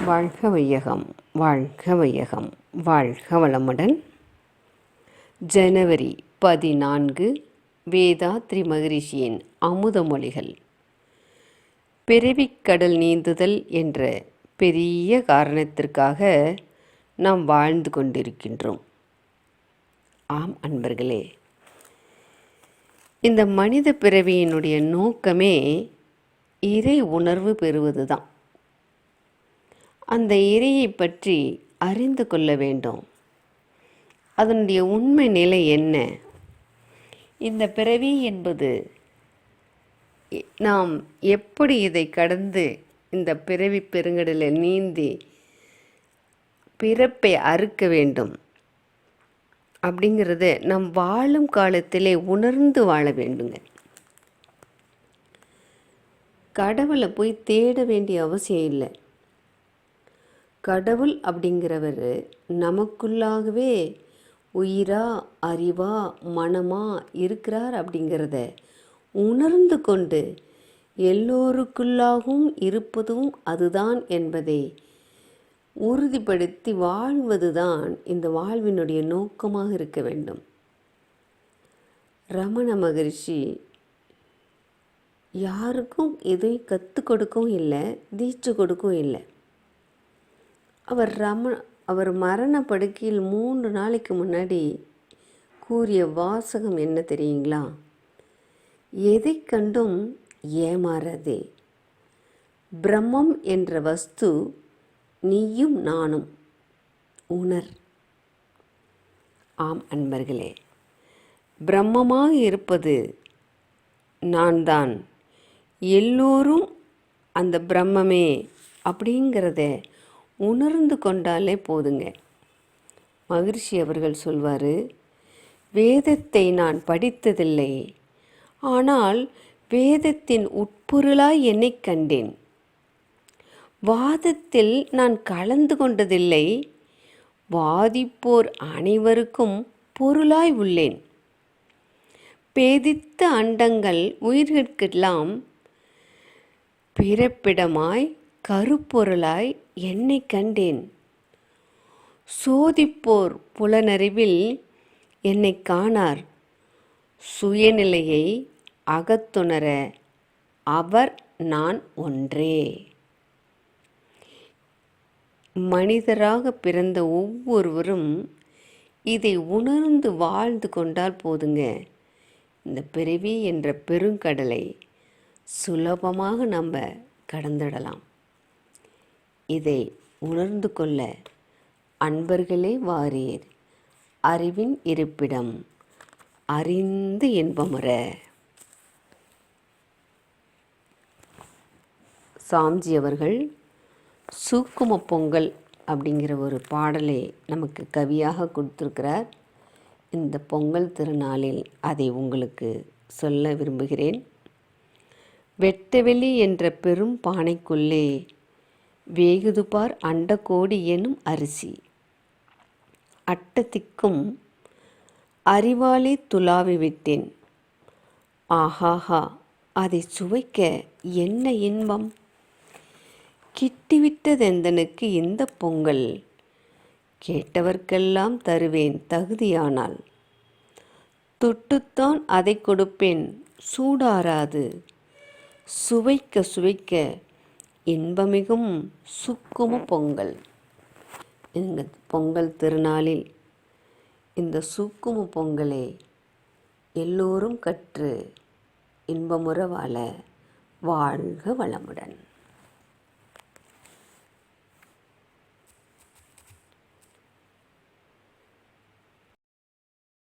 வாழ்க வையகம், வாழ்க வையகம், வாழ்க வளமுடன். ஜனவரி 14 வேதாத்ரி மகரிஷியின் அமுத மொழிகள். பிறவிக்கடல் நீந்துதல் என்ற பெரிய காரணத்திற்காக நாம் வாழ்ந்து கொண்டிருக்கின்றோம். ஆம் அன்பர்களே, இந்த மனித பிறவியினுடைய நோக்கமே இறை உணர்வு பெறுவதுதான். அந்த இறையை பற்றி அறிந்து கொள்ள வேண்டும். அதனுடைய உண்மை நிலை என்ன? இந்த பிறவி என்பது நாம் எப்படி இதை கடந்து இந்த பிறவி பெருங்கடலில் நீந்தி பிறப்பை அறுக்க வேண்டும் அப்படிங்கிறத நம் வாழும் காலத்திலே உணர்ந்து வாழ வேண்டுங்க. கடவுளை போய் தேட வேண்டிய அவசியம் இல்லை. கடவுள் அப்படிங்கிறவர் நமக்குள்ளாகவே உயிரா அறிவா மனமா இருக்கிறார் அப்படிங்கிறத உணர்ந்து கொண்டு எல்லோருக்குள்ளாகவும் இருப்பதும் அதுதான் என்பதை உறுதிப்படுத்தி வாழ்வதுதான் இந்த வாழ்வினுடைய நோக்கமாக இருக்க வேண்டும். ரமண மகரிஷி யாருக்கும் எதையும் கற்றுக் கொடுக்கவும் இல்லை, தீட்சை கொடுக்கவும் இல்லை. அவர் மரண படுக்கையில் 3 நாளைக்கு முன்னாடி கூறிய வாசகம் என்ன தெரியுங்களா? எதை கண்டும் ஏமாறாதே. பிரம்மம் என்ற வஸ்து நீயும் நானும் உணர். ஆம் அன்பர்களே, பிரம்மமாக இருப்பது நான் தான். எல்லோரும் அந்த பிரம்மமே அப்படிங்கிறத உணர்ந்து கொண்டாலே போதுங்க. மகரிஷி அவர்கள் சொல்வார், வேதத்தை நான் படித்ததில்லை, ஆனால் வேதத்தின் உட்பொருளாய் என்னை கண்டேன். வாதத்தில் நான் கலந்து கொண்டதில்லை, வாதிப்போர் அனைவருக்கும் பொருளாய் உள்ளேன். பேதித்த அண்டங்கள் உயிர்கட்கெல்லாம் பிறப்பிடமாய் கருப்பொருளாய் என்னை கண்டேன். சோதிப்போர் புலனறிவில் என்னை காணார். சுயநிலையை அகத்துணர அவர் நான் ஒன்றே. மனிதராக பிறந்த ஒவ்வொருவரும் இதை உணர்ந்து வாழ்ந்து கொண்டால் போதுங்க, இந்த பிறவி என்ற பெருங்கடலை சுலபமாக நம்ம கடந்துடலாம். இதை உணர்ந்து கொள்ள அன்பர்களே வாரீர். அறிவின் இருப்பிடம் அறிந்து இன்பமுற. சாம்ஜி அவர்கள் சூக்கும பொங்கல் அப்படிங்கிற ஒரு பாடலை நமக்கு கவியாக கொடுத்துருக்கிறார். இந்த பொங்கல் திருநாளில் அதை உங்களுக்கு சொல்ல விரும்புகிறேன். வெட்டவெளி என்ற பெரும் பானைக்குள்ளே வேகுதுபார் அண்டகோடி எனும் அரிசி. அட்டத்திக்கும் அறிவாலே துளாவி விட்டேன். ஆஹாஹா, அதை சுவைக்க என்ன இன்பம்! கிட்டிவிட்டதெந்தனுக்கு இந்த பொங்கல். கேட்டவர்க்கெல்லாம் தருவேன் தகுதியானால். தொட்டுத்தான் அதை கொடுப்பேன் சூடாராது. சுவைக்க சுவைக்க இன்பமிகும் சுக்கும பொங்கல். இந்த பொங்கல் திருநாளில் இந்த சுக்கும பொங்கலை எல்லோரும் கற்று இன்பமுற வாழ வாழ்க வளமுடன்.